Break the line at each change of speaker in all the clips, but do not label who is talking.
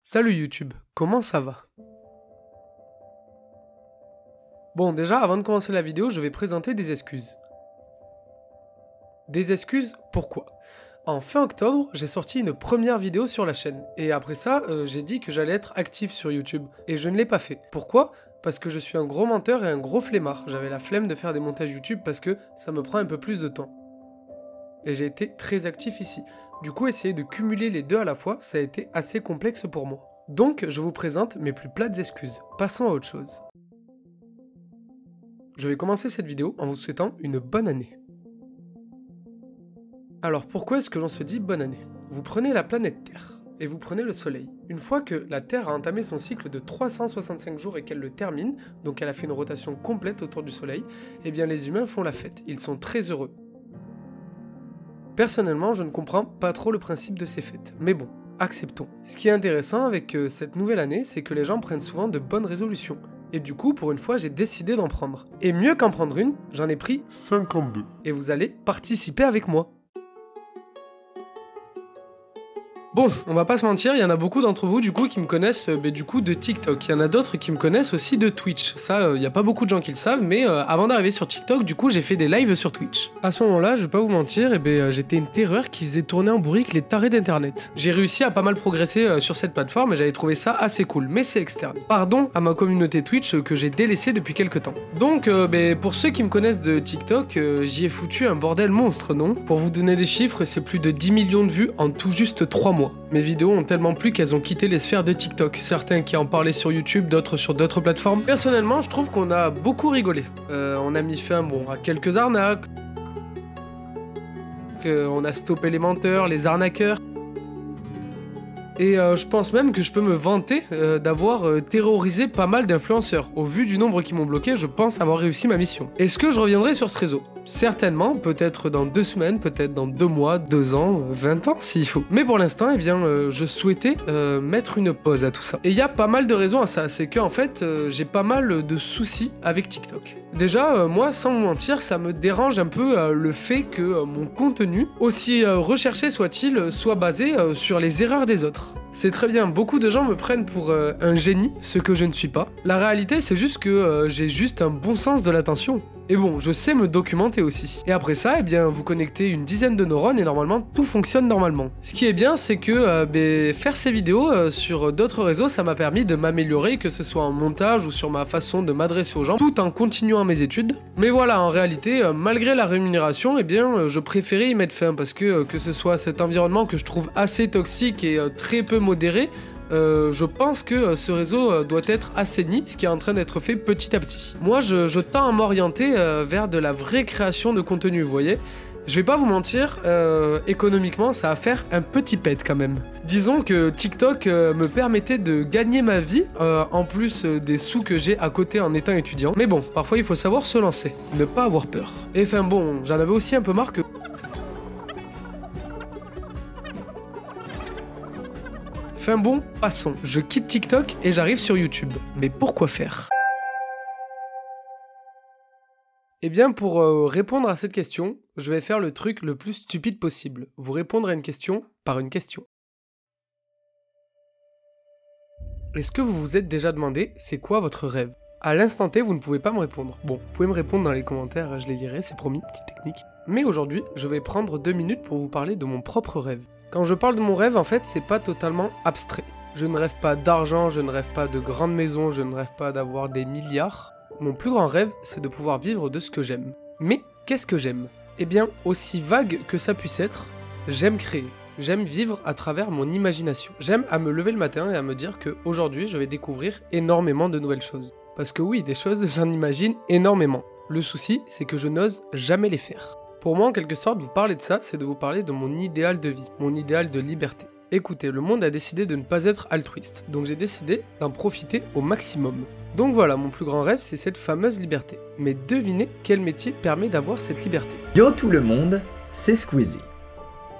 Salut YouTube, comment ça va? Bon, déjà, avant de commencer la vidéo, je vais présenter des excuses. Des excuses, pourquoi? En fin octobre, j'ai sorti une première vidéo sur la chaîne, et après ça, j'ai dit que j'allais être actif sur YouTube, et je ne l'ai pas fait. Pourquoi? Parce que je suis un gros menteur et un gros flemmard. J'avais la flemme de faire des montages YouTube parce que ça me prend un peu plus de temps. Et j'ai été très actif ici. Du coup, essayer de cumuler les deux à la fois, ça a été assez complexe pour moi. Donc, je vous présente mes plus plates excuses. Passons à autre chose. Je vais commencer cette vidéo en vous souhaitant une bonne année. Alors, pourquoi est-ce que l'on se dit bonne année? Vous prenez la planète Terre et vous prenez le Soleil. Une fois que la Terre a entamé son cycle de 365 jours et qu'elle le termine, donc elle a fait une rotation complète autour du Soleil, eh bien les humains font la fête. Ils sont très heureux. Personnellement, je ne comprends pas trop le principe de ces fêtes. Mais bon, acceptons. Ce qui est intéressant avec cette nouvelle année, c'est que les gens prennent souvent de bonnes résolutions. Et du coup, pour une fois, j'ai décidé d'en prendre. Et mieux qu'en prendre une, j'en ai pris
52.
et vous allez participer avec moi. Bon, on va pas se mentir, il y en a beaucoup d'entre vous du coup qui me connaissent du coup de TikTok. Il y en a d'autres qui me connaissent aussi de Twitch. Ça, il y a pas beaucoup de gens qui le savent, mais avant d'arriver sur TikTok, du coup, j'ai fait des lives sur Twitch. À ce moment-là, je vais pas vous mentir, j'étais une terreur qui faisait tourner en bourrique les tarés d'internet. J'ai réussi à pas mal progresser sur cette plateforme et j'avais trouvé ça assez cool, mais c'est externe. Pardon à ma communauté Twitch que j'ai délaissée depuis quelques temps. Donc, pour ceux qui me connaissent de TikTok, j'y ai foutu un bordel monstre, non? Pour vous donner des chiffres, c'est plus de 10 millions de vues en tout juste 3 mois. Mes vidéos ont tellement plu qu'elles ont quitté les sphères de TikTok, certains qui en parlaient sur YouTube, d'autres sur d'autres plateformes. Personnellement, je trouve qu'on a beaucoup rigolé. On a mis fin à quelques arnaques, on a stoppé les menteurs, les arnaqueurs. Et je pense même que je peux me vanter d'avoir terrorisé pas mal d'influenceurs. Au vu du nombre qui m'ont bloqué, je pense avoir réussi ma mission. Est-ce que je reviendrai sur ce réseau? Certainement, peut-être dans 2 semaines, peut-être dans 2 mois, 2 ans, 20 ans s'il faut. Mais pour l'instant, je souhaitais mettre une pause à tout ça. Et il y a pas mal de raisons à ça, c'est qu'en fait, j'ai pas mal de soucis avec TikTok. Déjà, moi, sans vous mentir, ça me dérange un peu le fait que mon contenu, aussi recherché soit-il, soit basé sur les erreurs des autres. C'est très bien, beaucoup de gens me prennent pour un génie, ce que je ne suis pas. La réalité, c'est juste que j'ai juste un bon sens de l'attention. Et bon, je sais me documenter aussi. Et après ça, vous connectez une dizaine de neurones et normalement, tout fonctionne normalement. Ce qui est bien, c'est que faire ces vidéos sur d'autres réseaux, ça m'a permis de m'améliorer, que ce soit en montage ou sur ma façon de m'adresser aux gens, tout en continuant mes études. Mais voilà, en réalité, malgré la rémunération, je préférais y mettre fin parce que ce soit cet environnement que je trouve assez toxique et très peu modéré, je pense que ce réseau doit être assaini, ce qui est en train d'être fait petit à petit. Moi, je tends à m'orienter vers de la vraie création de contenu, vous voyez. Je vais pas vous mentir, économiquement, ça va faire un petit pet quand même. Disons que TikTok me permettait de gagner ma vie, en plus des sous que j'ai à côté en étant étudiant. Mais bon, parfois il faut savoir se lancer, ne pas avoir peur. Et enfin bon, j'en avais aussi un peu marre que... Enfin bon, passons. Je quitte TikTok et j'arrive sur YouTube. Mais pourquoi faire? Eh bien, pour répondre à cette question, je vais faire le truc le plus stupide possible. Vous répondre à une question par une question. Est-ce que vous vous êtes déjà demandé, c'est quoi votre rêve? À l'instant T, vous ne pouvez pas me répondre. Bon, vous pouvez me répondre dans les commentaires, je les lirai, c'est promis, petite technique. Mais aujourd'hui, je vais prendre 2 minutes pour vous parler de mon propre rêve. Quand je parle de mon rêve, en fait, c'est pas totalement abstrait. Je ne rêve pas d'argent, je ne rêve pas de grandes maisons, je ne rêve pas d'avoir des milliards. Mon plus grand rêve, c'est de pouvoir vivre de ce que j'aime. Mais qu'est-ce que j'aime? Eh bien, aussi vague que ça puisse être, j'aime créer. J'aime vivre à travers mon imagination. J'aime à me lever le matin et à me dire qu'aujourd'hui, je vais découvrir énormément de nouvelles choses. Parce que oui, des choses, j'en imagine énormément. Le souci, c'est que je n'ose jamais les faire. Pour moi, en quelque sorte, vous parler de ça, c'est de vous parler de mon idéal de vie, mon idéal de liberté. Écoutez, le monde a décidé de ne pas être altruiste, donc j'ai décidé d'en profiter au maximum. Donc voilà, mon plus grand rêve, c'est cette fameuse liberté. Mais devinez quel métier permet d'avoir cette liberté.
Yo tout le monde, c'est Squeezie.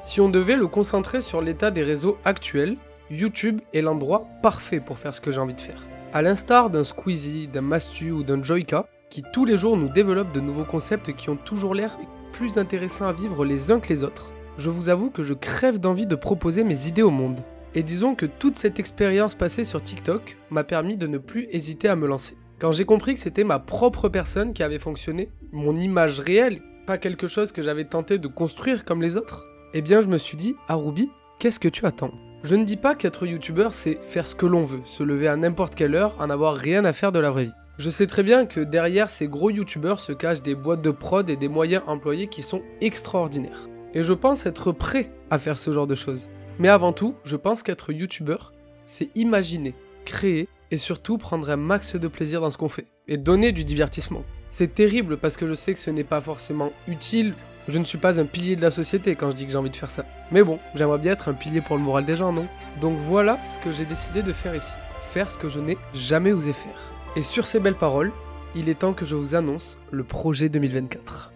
Si on devait le concentrer sur l'état des réseaux actuels, YouTube est l'endroit parfait pour faire ce que j'ai envie de faire. À l'instar d'un Squeezie, d'un Mastu ou d'un Joyka, qui tous les jours nous développent de nouveaux concepts qui ont toujours l'air plus intéressants à vivre les uns que les autres, je vous avoue que je crève d'envie de proposer mes idées au monde. Et disons que toute cette expérience passée sur TikTok m'a permis de ne plus hésiter à me lancer. Quand j'ai compris que c'était ma propre personne qui avait fonctionné, mon image réelle, pas quelque chose que j'avais tenté de construire comme les autres, eh bien je me suis dit, Arubi, qu'est-ce que tu attends? Je ne dis pas qu'être youtubeur c'est faire ce que l'on veut, se lever à n'importe quelle heure, en avoir rien à faire de la vraie vie. Je sais très bien que derrière ces gros youtubeurs se cachent des boîtes de prod et des moyens employés qui sont extraordinaires. Et je pense être prêt à faire ce genre de choses. Mais avant tout, je pense qu'être youtubeur, c'est imaginer, créer et surtout prendre un max de plaisir dans ce qu'on fait. Et donner du divertissement. C'est terrible parce que je sais que ce n'est pas forcément utile. Je ne suis pas un pilier de la société quand je dis que j'ai envie de faire ça. Mais bon, j'aimerais bien être un pilier pour le moral des gens, non? Donc voilà ce que j'ai décidé de faire ici. Faire ce que je n'ai jamais osé faire. Et sur ces belles paroles, il est temps que je vous annonce le projet 2024.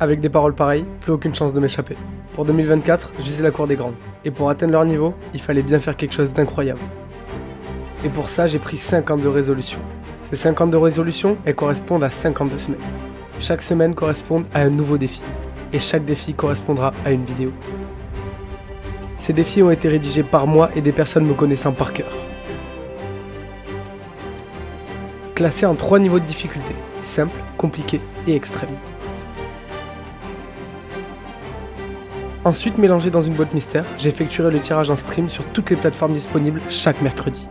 Avec des paroles pareilles, plus aucune chance de m'échapper. Pour 2024, je visais la cour des grands. Et pour atteindre leur niveau, il fallait bien faire quelque chose d'incroyable. Et pour ça, j'ai pris 52 résolutions. Ces 52 résolutions, elles correspondent à 52 semaines. Chaque semaine correspond à un nouveau défi. Et chaque défi correspondra à une vidéo. Ces défis ont été rédigés par moi et des personnes me connaissant par cœur. Classés en 3 niveaux de difficulté, simple, compliqué et extrême. Ensuite, mélangé dans une boîte mystère, j'effectuerai le tirage en stream sur toutes les plateformes disponibles chaque mercredi.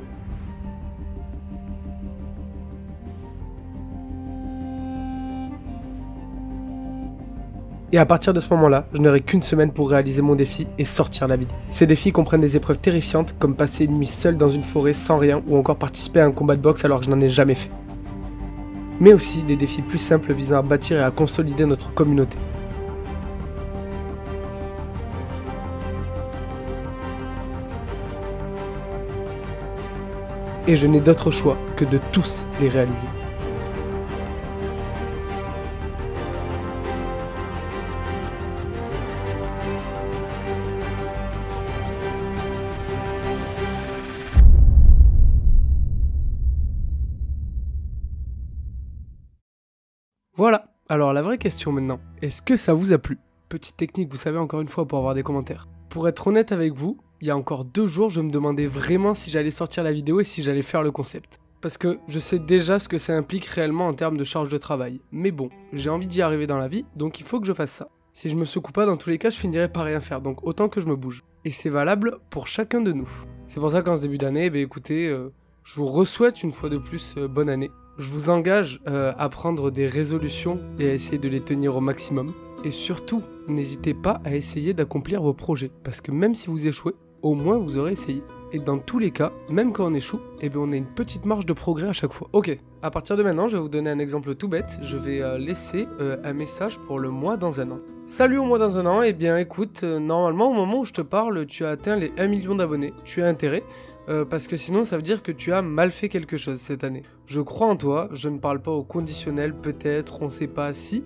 Et à partir de ce moment-là, je n'aurai qu'une semaine pour réaliser mon défi et sortir la vidéo. Ces défis comprennent des épreuves terrifiantes comme passer une nuit seule dans une forêt sans rien ou encore participer à un combat de boxe alors que je n'en ai jamais fait. Mais aussi des défis plus simples visant à bâtir et à consolider notre communauté. Et je n'ai d'autre choix que de tous les réaliser. Voilà, alors la vraie question maintenant, est-ce que ça vous a plu? Petite technique, vous savez, encore une fois, pour avoir des commentaires. Pour être honnête avec vous, il y a encore 2 jours, je me demandais vraiment si j'allais sortir la vidéo et si j'allais faire le concept. Parce que je sais déjà ce que ça implique réellement en termes de charge de travail. Mais bon, j'ai envie d'y arriver dans la vie, donc il faut que je fasse ça. Si je me secoue pas, dans tous les cas, je finirai par rien faire, donc autant que je me bouge. Et c'est valable pour chacun de nous. C'est pour ça qu'en ce début d'année, écoutez, je vous re-souhaite une fois de plus bonne année. Je vous engage à prendre des résolutions et à essayer de les tenir au maximum. Et surtout, n'hésitez pas à essayer d'accomplir vos projets. Parce que même si vous échouez, au moins vous aurez essayé. Et dans tous les cas, même quand on échoue, on a une petite marge de progrès à chaque fois. Ok, à partir de maintenant, je vais vous donner un exemple tout bête. Je vais laisser un message pour le mois dans un an. Salut au mois dans un an, écoute, normalement au moment où je te parle, tu as atteint les 1 million d'abonnés. Tu as intérêt, parce que sinon ça veut dire que tu as mal fait quelque chose cette année. Je crois en toi, je ne parle pas au conditionnel, peut-être, on sait pas si...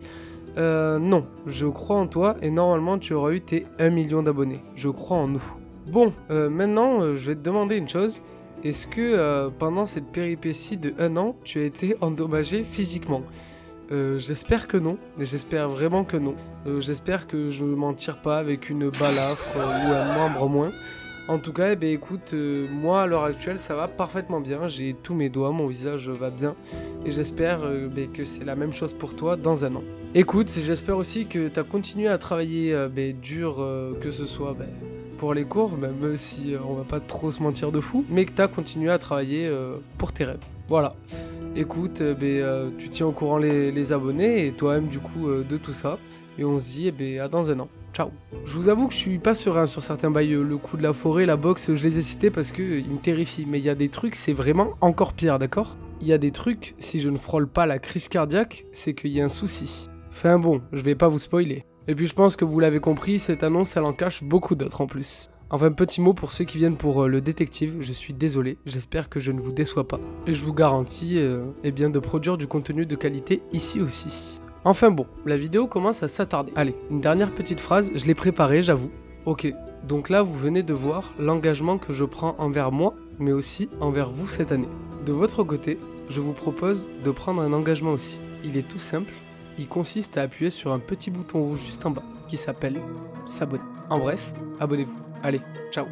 non, je crois en toi et normalement tu auras eu tes 1 million d'abonnés. Je crois en nous. Bon, maintenant je vais te demander une chose. Est-ce que pendant cette péripétie de 1 an, tu as été endommagé physiquement? J'espère que non, j'espère vraiment que non. J'espère que je m'en tire pas avec une balafre ou un membre en moins. En tout cas, écoute, moi à l'heure actuelle ça va parfaitement bien, j'ai tous mes doigts, mon visage va bien et j'espère que c'est la même chose pour toi dans 1 an. Écoute, j'espère aussi que tu as continué à travailler dur, que ce soit pour les cours, même si on va pas trop se mentir de fou, mais que tu as continué à travailler pour tes rêves. Voilà. Écoute, tu tiens au courant les abonnés et toi-même du coup de tout ça et on se dit à dans 1 an. Ciao. Je vous avoue que je suis pas serein sur certains bails, le coup de la forêt, la boxe, je les ai cités parce que ils me terrifient, mais il y a des trucs, c'est vraiment encore pire, d'accord? Il y a des trucs, si je ne frôle pas la crise cardiaque, c'est qu'il y a un souci. Enfin bon, je vais pas vous spoiler. Et puis je pense que vous l'avez compris, cette annonce elle en cache beaucoup d'autres en plus. Enfin, petit mot pour ceux qui viennent pour le détective, je suis désolé, j'espère que je ne vous déçois pas. Et je vous garantis de produire du contenu de qualité ici aussi. Enfin bon, la vidéo commence à s'attarder. Allez, une dernière petite phrase, je l'ai préparée, j'avoue. Ok, donc là vous venez de voir l'engagement que je prends envers moi, mais aussi envers vous cette année. De votre côté, je vous propose de prendre un engagement aussi. Il est tout simple, il consiste à appuyer sur un petit bouton rouge juste en bas qui s'appelle s'abonner. En bref, abonnez-vous. Allez, ciao.